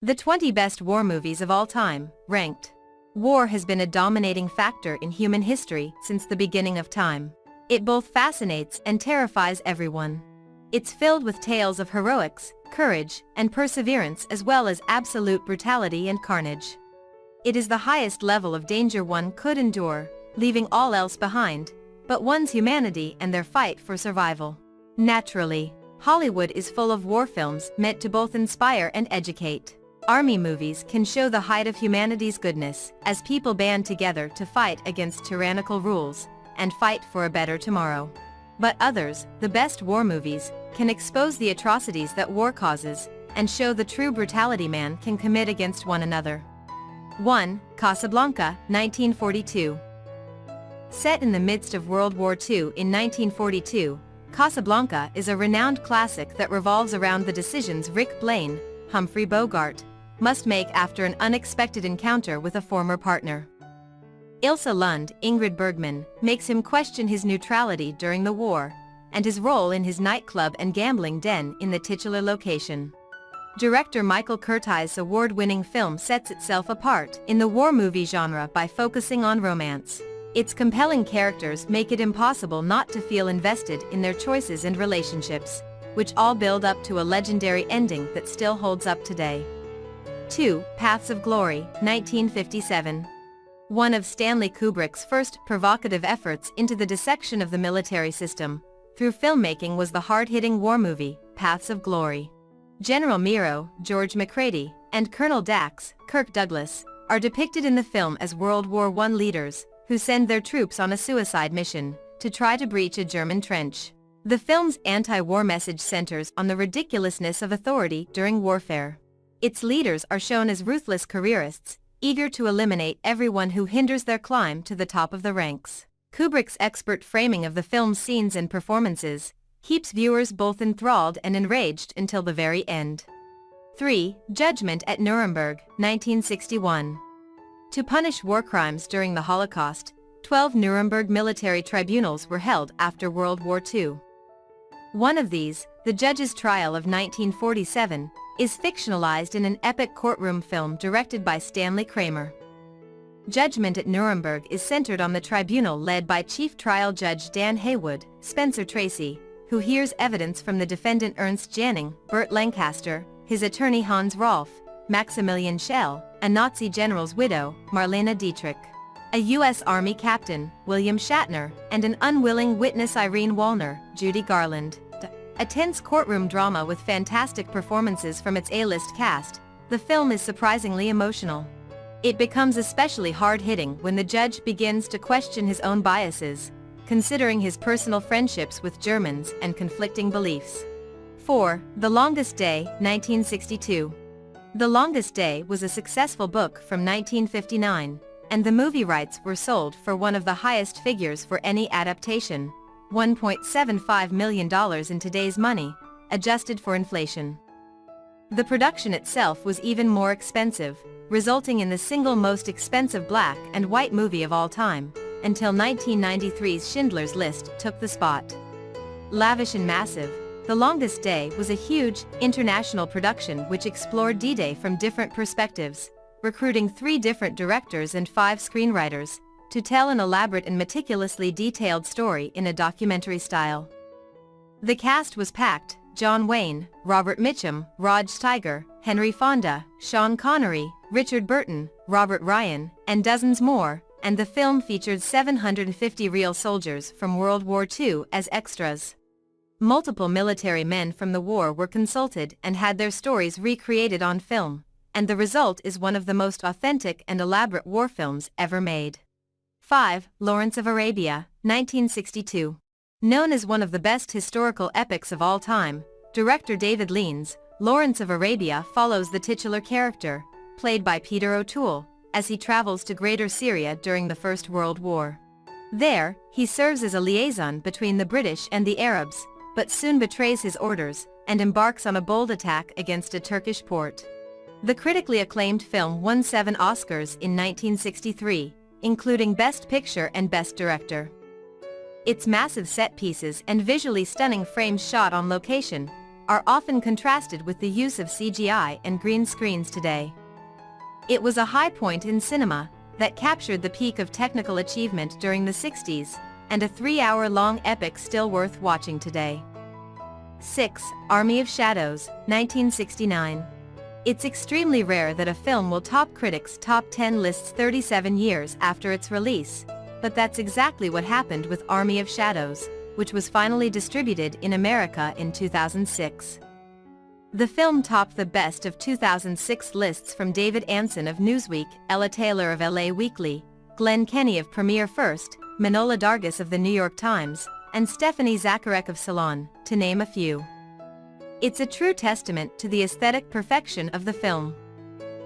The 20 best war movies of all time, ranked. War has been a dominating factor in human history since the beginning of time. It both fascinates and terrifies everyone. It's filled with tales of heroics, courage, and perseverance as well as absolute brutality and carnage. It is the highest level of danger one could endure, leaving all else behind, but one's humanity and their fight for survival. Naturally, Hollywood is full of war films meant to both inspire and educate. Army movies can show the height of humanity's goodness, as people band together to fight against tyrannical rules, and fight for a better tomorrow. But others, the best war movies, can expose the atrocities that war causes, and show the true brutality man can commit against one another. 1. Casablanca, 1942. Set in the midst of World War II in 1942, Casablanca is a renowned classic that revolves around the decisions Rick Blaine, Humphrey Bogart, must make after an unexpected encounter with a former partner. Ilsa Lund, Ingrid Bergman, makes him question his neutrality during the war, and his role in his nightclub and gambling den in the titular location. Director Michael Curtiz's award-winning film sets itself apart in the war movie genre by focusing on romance. Its compelling characters make it impossible not to feel invested in their choices and relationships, which all build up to a legendary ending that still holds up today. 2. Paths of Glory, 1957. One of Stanley Kubrick's first provocative efforts into the dissection of the military system through filmmaking was the hard-hitting war movie, Paths of Glory. General Miro, George McCready, and Colonel Dax, Kirk Douglas, are depicted in the film as World War I leaders who send their troops on a suicide mission to try to breach a German trench. The film's anti-war message centers on the ridiculousness of authority during warfare. Its leaders are shown as ruthless careerists, eager to eliminate everyone who hinders their climb to the top of the ranks. Kubrick's expert framing of the film's scenes and performances keeps viewers both enthralled and enraged until the very end. 3. Judgment at Nuremberg, 1961. To punish war crimes during the Holocaust, 12 Nuremberg military tribunals were held after World War II. One of these, the Judge's Trial of 1947, is fictionalized in an epic courtroom film directed by Stanley Kramer. Judgment at Nuremberg is centered on the tribunal led by Chief Trial Judge Dan Haywood, Spencer Tracy, who hears evidence from the defendant Ernst Janning, Burt Lancaster, his attorney Hans Rolf, Maximilian Schell, a Nazi general's widow, Marlene Dietrich, a U.S. Army captain, William Shatner, and an unwilling witness Irene Wallner, Judy Garland. A tense courtroom drama with fantastic performances from its A-list cast, the film is surprisingly emotional. It becomes especially hard-hitting when the judge begins to question his own biases, considering his personal friendships with Germans and conflicting beliefs. 4. The Longest Day, 1962. The Longest Day was a successful book from 1959, and the movie rights were sold for one of the highest figures for any adaptation, $1.75 million in today's money, adjusted for inflation. The production itself was even more expensive, resulting in the single most expensive black and white movie of all time, until 1993's Schindler's List took the spot. Lavish and massive, The Longest Day was a huge, international production which explored D-Day from different perspectives, recruiting 3 different directors and 5 screenwriters, to tell an elaborate and meticulously detailed story in a documentary style. The cast was packed: John Wayne, Robert Mitchum, Rod Steiger, Henry Fonda, Sean Connery, Richard Burton, Robert Ryan, and dozens more, and the film featured 750 real soldiers from World War II as extras. Multiple military men from the war were consulted and had their stories recreated on film, and the result is one of the most authentic and elaborate war films ever made. 5. Lawrence of Arabia, 1962. Known as one of the best historical epics of all time, director David Lean's Lawrence of Arabia follows the titular character, played by Peter O'Toole, as he travels to Greater Syria during the First World War. There, he serves as a liaison between the British and the Arabs, but soon betrays his orders and embarks on a bold attack against a Turkish port. The critically acclaimed film won 7 Oscars in 1963, including Best Picture and Best Director. Its massive set pieces and visually stunning frames shot on location are often contrasted with the use of CGI and green screens today. It was a high point in cinema that captured the peak of technical achievement during the 60s, and a 3-hour-long epic still worth watching today. 6. Army of Shadows, 1969. It's extremely rare that a film will top critics' top 10 lists 37 years after its release, but that's exactly what happened with Army of Shadows, which was finally distributed in America in 2006. The film topped the best of 2006 lists from David Anson of Newsweek, Ella Taylor of LA Weekly, Glenn Kenny of Premiere First, Manohla Dargis of The New York Times, and Stephanie Zacharek of Salon, to name a few. It's a true testament to the aesthetic perfection of the film.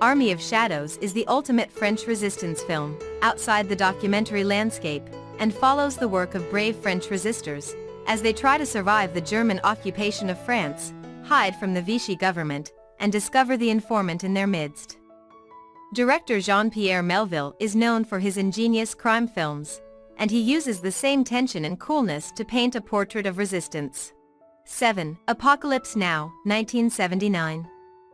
Army of Shadows is the ultimate French resistance film, outside the documentary landscape, and follows the work of brave French resistors, as they try to survive the German occupation of France, hide from the Vichy government, and discover the informant in their midst. Director Jean-Pierre Melville is known for his ingenious crime films, and he uses the same tension and coolness to paint a portrait of resistance. 7. Apocalypse Now, 1979.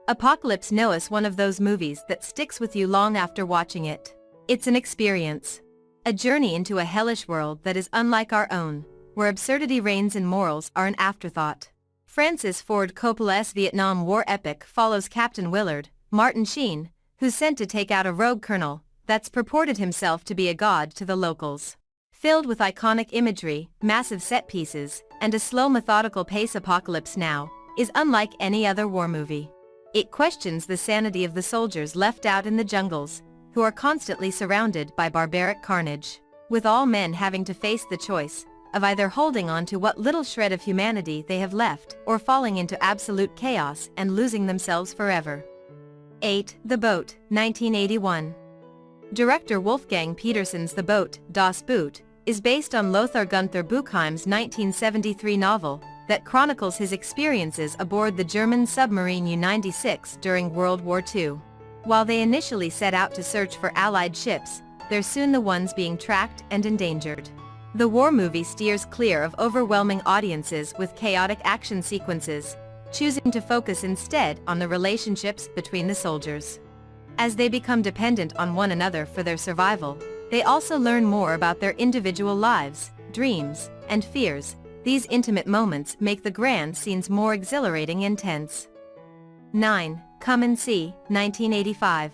Apocalypse Now is one of those movies that sticks with you long after watching it. It's an experience. A journey into a hellish world that is unlike our own, where absurdity reigns and morals are an afterthought. Francis Ford Coppola's Vietnam War epic follows Captain Willard, Martin Sheen, who's sent to take out a rogue colonel that's purported himself to be a god to the locals. Filled with iconic imagery, massive set pieces, and a slow methodical pace, Apocalypse Now is unlike any other war movie. It questions the sanity of the soldiers left out in the jungles, who are constantly surrounded by barbaric carnage, with all men having to face the choice of either holding on to what little shred of humanity they have left or falling into absolute chaos and losing themselves forever. 8. The Boat, 1981. Director Wolfgang Petersen's The Boat, Das Boot, is based on Lothar Gunther Buchheim's 1973 novel that chronicles his experiences aboard the German submarine U-96 during World War II. While they initially set out to search for Allied ships, they're soon the ones being tracked and endangered. The war movie steers clear of overwhelming audiences with chaotic action sequences, choosing to focus instead on the relationships between the soldiers. As they become dependent on one another for their survival, they also learn more about their individual lives, dreams, and fears. These intimate moments make the grand scenes more exhilarating and tense. 9. Come and See, 1985.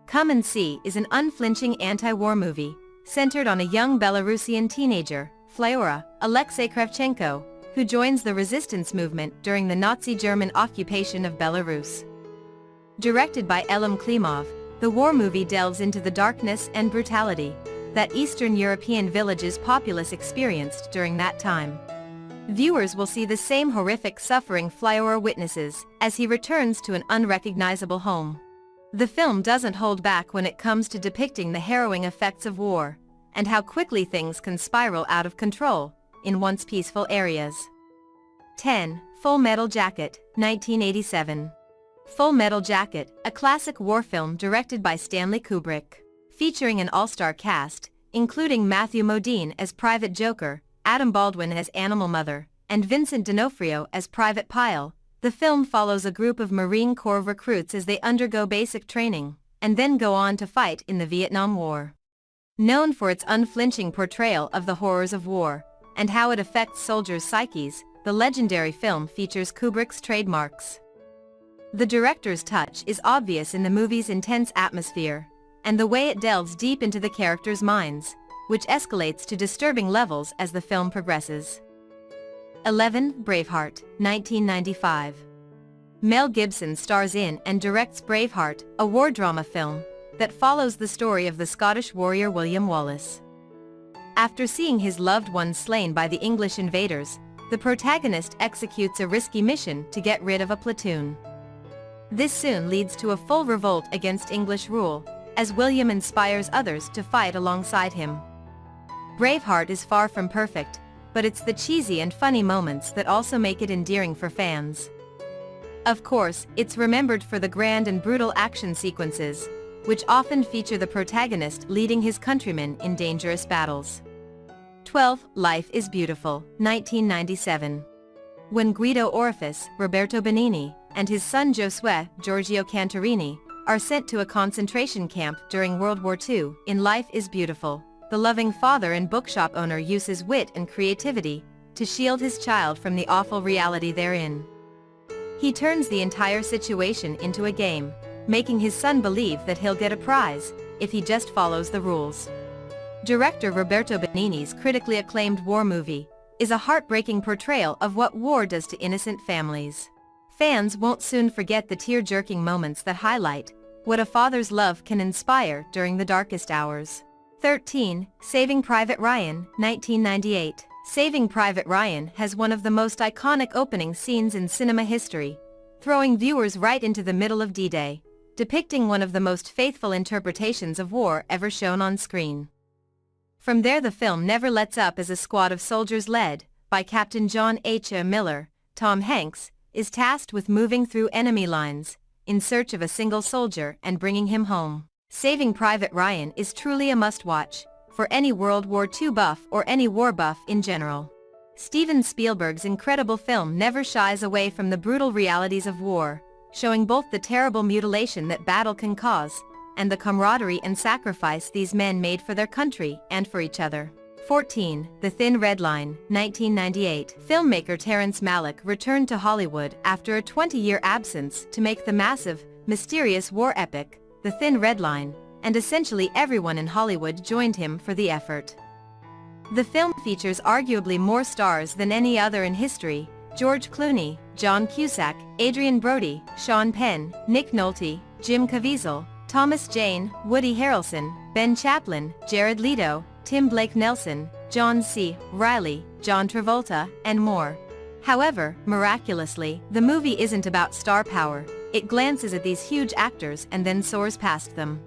Come and See is an unflinching anti-war movie, centered on a young Belarusian teenager, Flora, Alexei Kravchenko, who joins the resistance movement during the Nazi German occupation of Belarus. Directed by Elim Klimov, the war movie delves into the darkness and brutality that Eastern European villages' populace experienced during that time. Viewers will see the same horrific suffering Flora witnesses as he returns to an unrecognizable home. The film doesn't hold back when it comes to depicting the harrowing effects of war, and how quickly things can spiral out of control in once peaceful areas. 10. Full Metal Jacket, 1987. Full Metal Jacket, a classic war film directed by Stanley Kubrick. Featuring an all-star cast, including Matthew Modine as Private Joker, Adam Baldwin as Animal Mother, and Vincent D'Onofrio as Private Pyle, the film follows a group of Marine Corps recruits as they undergo basic training, and then go on to fight in the Vietnam War. Known for its unflinching portrayal of the horrors of war, and how it affects soldiers' psyches, the legendary film features Kubrick's trademarks. The director's touch is obvious in the movie's intense atmosphere, and the way it delves deep into the characters' minds, which escalates to disturbing levels as the film progresses. 11. Braveheart, 1995. Mel Gibson stars in and directs Braveheart, a war drama film that follows the story of the Scottish warrior William Wallace. After seeing his loved ones slain by the English invaders, the protagonist executes a risky mission to get rid of a platoon. This soon leads to a full revolt against English rule, as William inspires others to fight alongside him. Braveheart is far from perfect, but it's the cheesy and funny moments that also make it endearing for fans. Of course, it's remembered for the grand and brutal action sequences, which often feature the protagonist leading his countrymen in dangerous battles. 12. Life is Beautiful, 1997. When Guido Orifice, Roberto Benigni, and his son Josué, Giorgio Cantarini, are sent to a concentration camp during World War II, in Life is Beautiful, the loving father and bookshop owner uses wit and creativity to shield his child from the awful reality therein. He turns the entire situation into a game, making his son believe that he'll get a prize if he just follows the rules. Director Roberto Benigni's critically acclaimed war movie is a heartbreaking portrayal of what war does to innocent families. Fans won't soon forget the tear-jerking moments that highlight what a father's love can inspire during the darkest hours. 13. Saving Private Ryan, 1998. Saving Private Ryan has one of the most iconic opening scenes in cinema history, throwing viewers right into the middle of D-Day, depicting one of the most faithful interpretations of war ever shown on screen. From there the film never lets up as a squad of soldiers led by Captain John H. Miller, Tom Hanks, is tasked with moving through enemy lines in search of a single soldier and bringing him home. Saving Private Ryan is truly a must-watch for any World War II buff or any war buff in general. Steven Spielberg's incredible film never shies away from the brutal realities of war, showing both the terrible mutilation that battle can cause and the camaraderie and sacrifice these men made for their country and for each other. 14. The Thin Red Line, 1998. Filmmaker Terrence Malick returned to Hollywood after a 20-year absence to make the massive, mysterious war epic, The Thin Red Line, and essentially everyone in Hollywood joined him for the effort. The film features arguably more stars than any other in history: George Clooney, John Cusack, Adrien Brody, Sean Penn, Nick Nolte, Jim Caviezel, Thomas Jane, Woody Harrelson, Ben Chaplin, Jared Leto, Tim Blake Nelson, John C. Reilly, John Travolta, and more. However, miraculously, the movie isn't about star power. It glances at these huge actors and then soars past them.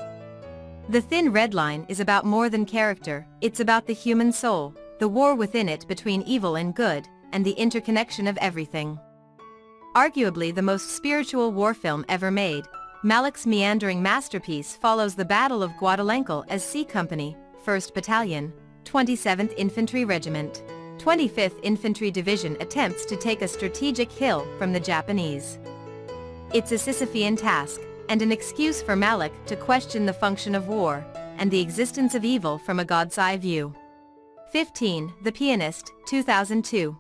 The Thin Red Line is about more than character. It's about the human soul, the war within it between evil and good, and the interconnection of everything. Arguably the most spiritual war film ever made, Malick's meandering masterpiece follows the Battle of Guadalupe as C Company, 1st Battalion, 27th Infantry Regiment, 25th Infantry Division attempts to take a strategic hill from the Japanese. It's a Sisyphean task, and an excuse for Malick to question the function of war and the existence of evil from a God's eye view. 15. The Pianist, 2002.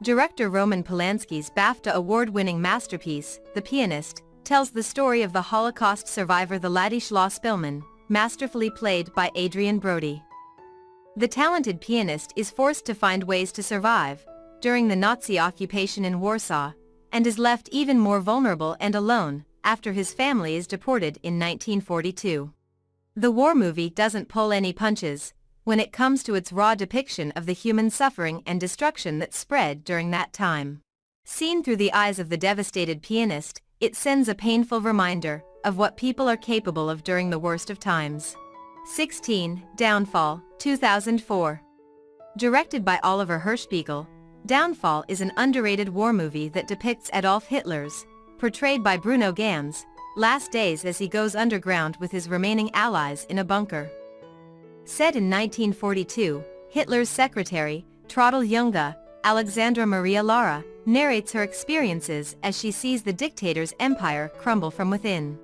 Director Roman Polanski's BAFTA award-winning masterpiece, The Pianist, tells the story of the Holocaust survivor the Ladislaw Spillman, masterfully played by Adrien Brody. The talented pianist is forced to find ways to survive during the Nazi occupation in Warsaw, and is left even more vulnerable and alone after his family is deported in 1942. The war movie doesn't pull any punches when it comes to its raw depiction of the human suffering and destruction that spread during that time. Seen through the eyes of the devastated pianist, it sends a painful reminder of what people are capable of during the worst of times. 16. Downfall, 2004. Directed by Oliver Hirschbiegel, Downfall is an underrated war movie that depicts Adolf Hitler's, portrayed by Bruno Ganz, last days as he goes underground with his remaining allies in a bunker. Set in 1942, Hitler's secretary, Traudl Junge, Alexandra Maria Lara, narrates her experiences as she sees the dictator's empire crumble from within.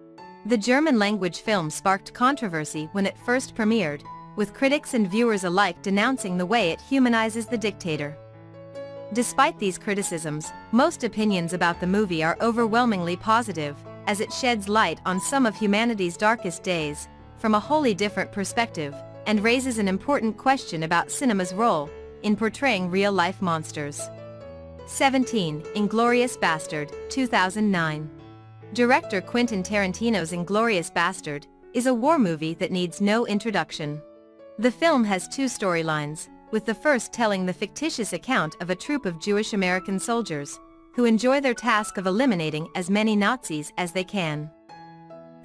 The German-language film sparked controversy when it first premiered, with critics and viewers alike denouncing the way it humanizes the dictator. Despite these criticisms, most opinions about the movie are overwhelmingly positive, as it sheds light on some of humanity's darkest days, from a wholly different perspective, and raises an important question about cinema's role in portraying real-life monsters. 17. Inglourious Basterds, 2009. Director Quentin Tarantino's Inglourious Basterds is a war movie that needs no introduction. The film has two storylines, with the first telling the fictitious account of a troop of Jewish American soldiers, who enjoy their task of eliminating as many Nazis as they can.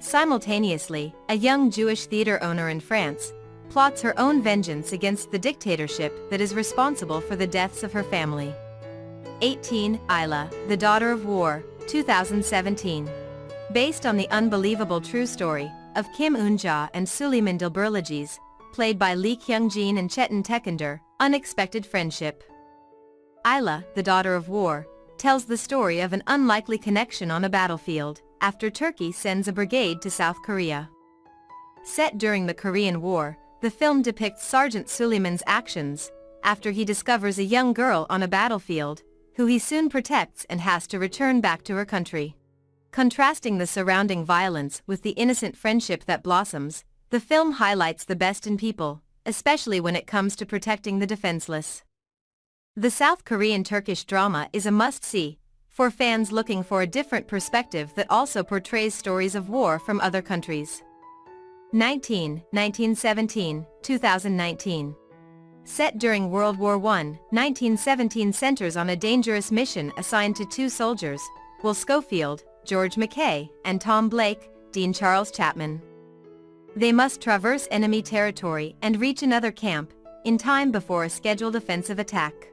Simultaneously, a young Jewish theater owner in France plots her own vengeance against the dictatorship that is responsible for the deaths of her family. 18. Ayla, the Daughter of War, 2017. Based on the unbelievable true story of Kim Eun-ja and Suleiman Dilberlagi's, played by Lee Kyung-jin and Chetan Tekender, unexpected friendship. Ayla, the Daughter of War, tells the story of an unlikely connection on a battlefield, after Turkey sends a brigade to South Korea. Set during the Korean War, the film depicts Sergeant Suleiman's actions, after he discovers a young girl on a battlefield, who he soon protects and has to return back to her country. Contrasting the surrounding violence with the innocent friendship that blossoms, the film highlights the best in people, especially when it comes to protecting the defenseless. The South Korean-Turkish drama is a must-see, for fans looking for a different perspective that also portrays stories of war from other countries. 1917, 2019. Set during World War I, 1917 centers on a dangerous mission assigned to two soldiers, Will Schofield, George Mackay, and Tom Blake, Dean Charles Chapman. They must traverse enemy territory and reach another camp, in time before a scheduled offensive attack.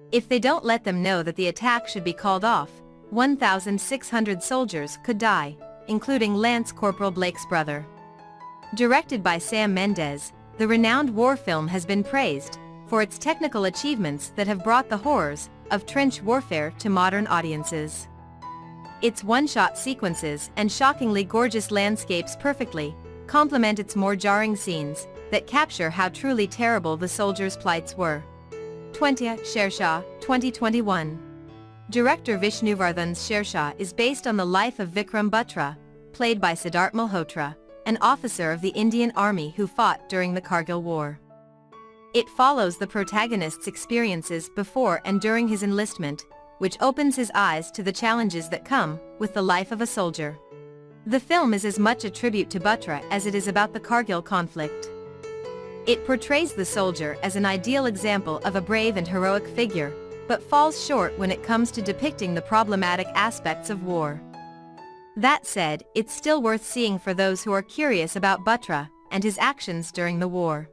If they don't let them know that the attack should be called off, 1,600 soldiers could die, including Lance Corporal Blake's brother. Directed by Sam Mendes, the renowned war film has been praised for its technical achievements that have brought the horrors of trench warfare to modern audiences. Its one-shot sequences and shockingly gorgeous landscapes perfectly complement its more jarring scenes that capture how truly terrible the soldiers' plights were. 20. Shershaah, 2021. Director Vishnuvardhan's Shershaah is based on the life of Vikram Batra, played by Siddharth Malhotra, an officer of the Indian Army who fought during the Kargil War. It follows the protagonist's experiences before and during his enlistment, which opens his eyes to the challenges that come with the life of a soldier. The film is as much a tribute to Batra as it is about the Kargil conflict. It portrays the soldier as an ideal example of a brave and heroic figure, but falls short when it comes to depicting the problematic aspects of war. That said, it's still worth seeing for those who are curious about Batra and his actions during the war.